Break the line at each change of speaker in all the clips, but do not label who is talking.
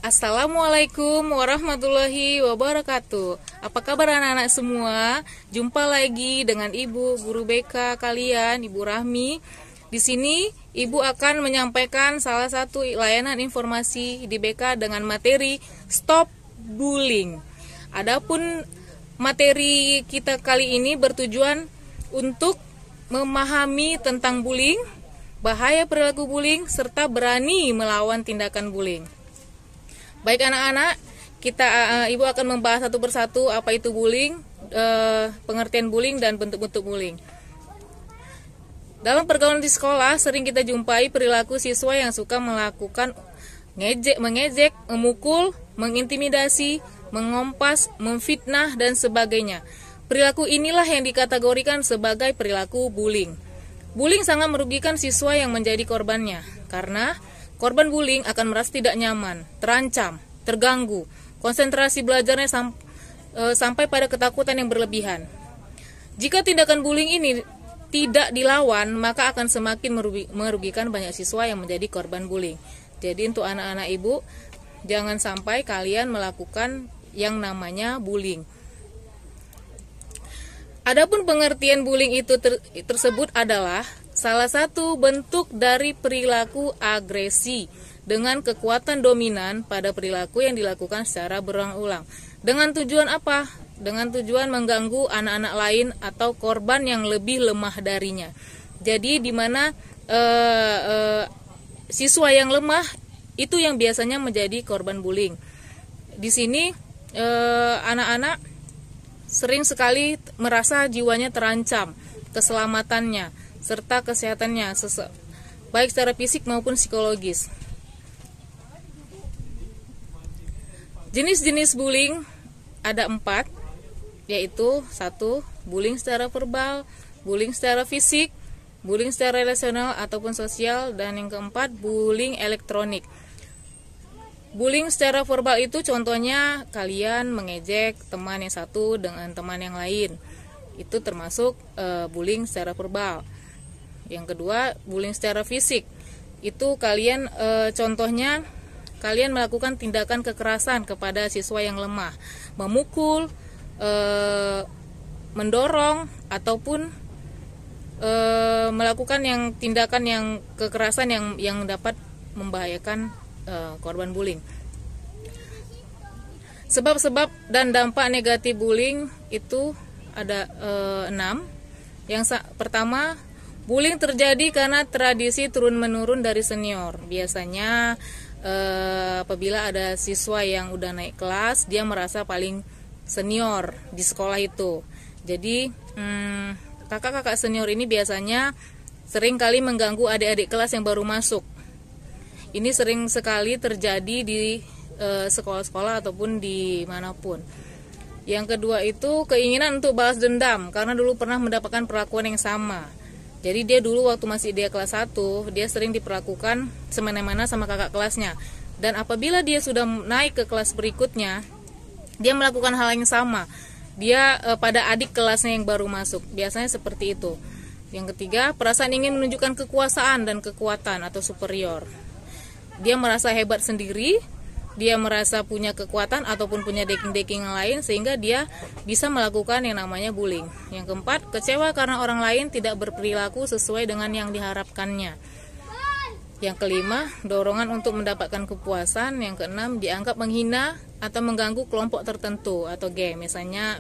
Assalamualaikum warahmatullahi wabarakatuh. Apa kabar anak-anak semua? Jumpa lagi dengan Ibu Guru BK kalian, Ibu Rahmi. Di sini Ibu akan menyampaikan salah satu layanan informasi di BK dengan materi Stop Bullying. Adapun materi kita kali ini bertujuan untuk memahami tentang bullying, bahaya perilaku bullying, serta berani melawan tindakan bullying. Baik anak-anak, Ibu akan membahas satu persatu apa itu bullying, pengertian bullying dan bentuk-bentuk bullying. Dalam pergaulan di sekolah, sering kita jumpai perilaku siswa yang suka melakukan mengejek, memukul, mengintimidasi, mengompas, memfitnah, dan sebagainya. Perilaku inilah yang dikategorikan sebagai perilaku bullying. Bullying sangat merugikan siswa yang menjadi korbannya, karena korban bullying akan merasa tidak nyaman, terancam, terganggu, konsentrasi belajarnya sampai pada ketakutan yang berlebihan. Jika tindakan bullying ini tidak dilawan, maka akan semakin merugikan banyak siswa yang menjadi korban bullying. Jadi untuk anak-anak Ibu, jangan sampai kalian melakukan yang namanya bullying. Adapun pengertian bullying itu tersebut adalah salah satu bentuk dari perilaku agresi dengan kekuatan dominan pada perilaku yang dilakukan secara berulang-ulang. Dengan tujuan apa? Dengan tujuan mengganggu anak-anak lain atau korban yang lebih lemah darinya. Jadi di mana siswa yang lemah itu yang biasanya menjadi korban bullying. Di sini anak-anak sering sekali merasa jiwanya terancam, keselamatannya serta kesehatannya, baik secara fisik maupun psikologis. Jenis-jenis bullying ada 4, yaitu 1. Bullying secara verbal, bullying secara fisik, bullying secara relasional ataupun sosial, dan yang keempat, bullying elektronik. Bullying secara verbal itu contohnya kalian mengejek teman yang satu dengan teman yang lain. Itu termasuk bullying secara verbal. Yang kedua, bullying secara fisik. Itu kalian contohnya kalian melakukan tindakan kekerasan kepada siswa yang lemah, memukul, mendorong ataupun melakukan tindakan yang kekerasan yang dapat membahayakan korban bullying. Sebab-sebab dan dampak negatif bullying itu ada 6. Yang pertama, bullying terjadi karena tradisi turun-menurun dari senior. Biasanya apabila ada siswa yang udah naik kelas, dia merasa paling senior di sekolah itu. Jadi kakak-kakak senior ini biasanya sering kali mengganggu adik-adik kelas yang baru masuk. Ini sering sekali terjadi di sekolah-sekolah ataupun di manapun. Yang kedua itu keinginan untuk balas dendam karena dulu pernah mendapatkan perlakuan yang sama. Jadi dia dulu waktu masih dia kelas 1, dia sering diperlakukan semena-mena sama kakak kelasnya. Dan apabila dia sudah naik ke kelas berikutnya, dia melakukan hal yang sama. Dia pada adik kelasnya yang baru masuk. Biasanya seperti itu. Yang ketiga, perasaan ingin menunjukkan kekuasaan dan kekuatan atau superior. Dia merasa hebat sendiri, dia merasa punya kekuatan ataupun punya deking-deking yang lain sehingga dia bisa melakukan yang namanya bullying. Yang keempat, kecewa karena orang lain tidak berperilaku sesuai dengan yang diharapkannya. Yang kelima, dorongan untuk mendapatkan kepuasan. Yang keenam, dianggap menghina atau mengganggu kelompok tertentu atau geng. Misalnya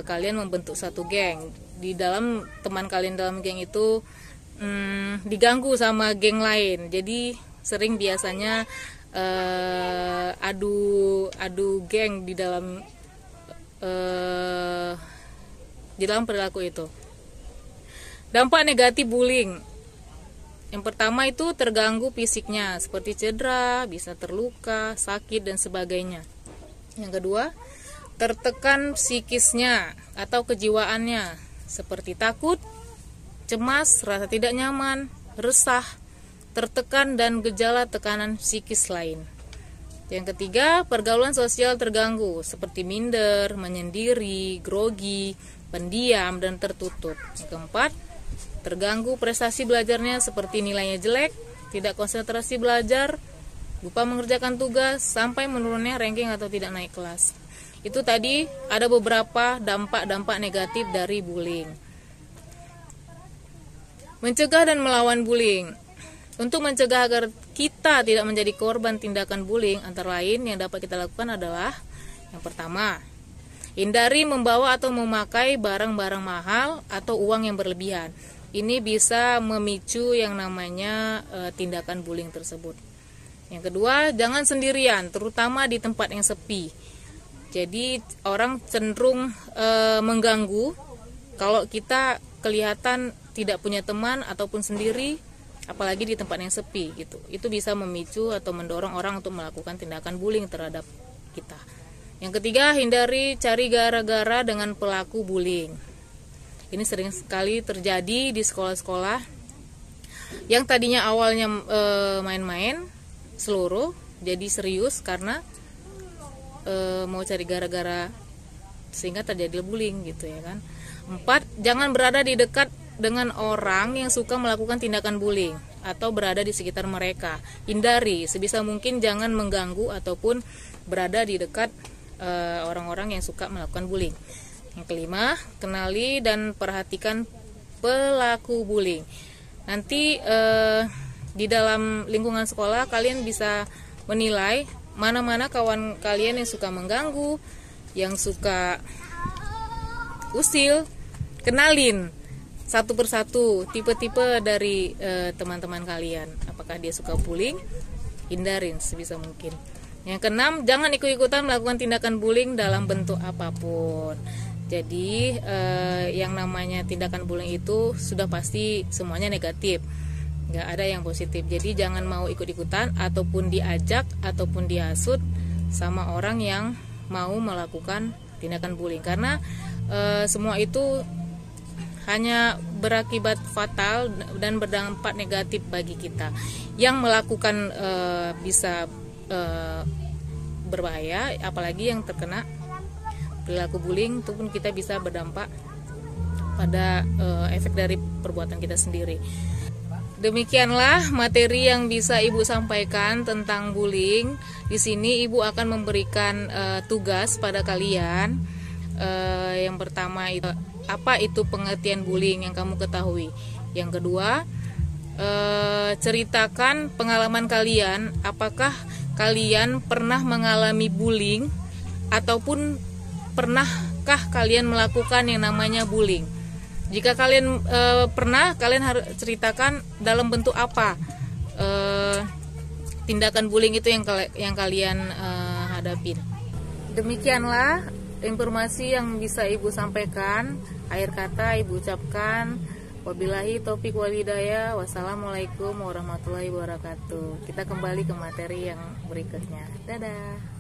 kalian membentuk satu geng. Di dalam teman kalian dalam geng itu diganggu sama geng lain. Jadi sering biasanya adu geng di dalam perilaku itu. Dampak negatif bullying. Yang pertama itu terganggu fisiknya, seperti cedera, bisa terluka, sakit dan sebagainya. Yang kedua, tertekan psikisnya atau kejiwaannya, seperti takut, cemas, rasa tidak nyaman, resah, tertekan dan gejala tekanan psikis lain. Yang ketiga, pergaulan sosial terganggu seperti minder, menyendiri, grogi, pendiam dan tertutup. Yang keempat, terganggu prestasi belajarnya seperti nilainya jelek, tidak konsentrasi belajar, lupa mengerjakan tugas, sampai menurunnya ranking atau tidak naik kelas. Itu tadi ada beberapa dampak-dampak negatif dari bullying. Mencegah dan melawan bullying. Untuk mencegah agar kita tidak menjadi korban tindakan bullying, antara lain yang dapat kita lakukan adalah yang pertama, hindari membawa atau memakai barang-barang mahal atau uang yang berlebihan. Ini bisa memicu yang namanya tindakan bullying tersebut. Yang kedua, jangan sendirian, terutama di tempat yang sepi. Jadi orang cenderung mengganggu kalau kita kelihatan tidak punya teman ataupun sendiri, apalagi di tempat yang sepi gitu. Itu bisa memicu atau mendorong orang untuk melakukan tindakan bullying terhadap kita. Yang ketiga, hindari cari gara-gara dengan pelaku bullying. Ini sering sekali terjadi di sekolah-sekolah yang tadinya awalnya main-main seluruh, jadi serius karena mau cari gara-gara sehingga terjadi bullying gitu ya kan. 4, jangan berada di dekat dengan orang yang suka melakukan tindakan bullying atau berada di sekitar mereka. Hindari sebisa mungkin, jangan mengganggu ataupun berada di dekat orang-orang yang suka melakukan bullying. Yang kelima, kenali dan perhatikan pelaku bullying. Nanti di dalam lingkungan sekolah kalian bisa menilai mana-mana kawan kalian yang suka mengganggu, yang suka usil. Kenalin satu persatu tipe-tipe dari teman-teman kalian. Apakah dia suka bullying? Hindarin sebisa mungkin. Yang keenam, jangan ikut-ikutan melakukan tindakan bullying dalam bentuk apapun. Jadi yang namanya tindakan bullying itu sudah pasti semuanya negatif, nggak ada yang positif. Jadi jangan mau ikut-ikutan ataupun diajak ataupun dihasut sama orang yang mau melakukan tindakan bullying, karena semua itu hanya berakibat fatal dan berdampak negatif bagi kita. Yang melakukan bisa berbahaya, apalagi yang terkena perilaku bullying itu pun kita bisa berdampak pada efek dari perbuatan kita sendiri. Demikianlah materi yang bisa Ibu sampaikan tentang bullying. Di sini Ibu akan memberikan tugas pada kalian. Yang pertama itu apa itu pengertian bullying yang kamu ketahui. Yang kedua, ceritakan pengalaman kalian. Apakah kalian pernah mengalami bullying ataupun pernahkah kalian melakukan yang namanya bullying? Jika kalian pernah, kalian harus ceritakan dalam bentuk apa tindakan bullying itu yang kalian hadapin. Demikianlah informasi yang bisa Ibu sampaikan. Akhir kata Ibu ucapkan wabillahi taufik wal hidayah. Wassalamualaikum warahmatullahi wabarakatuh. Kita kembali ke materi yang berikutnya. Dadah.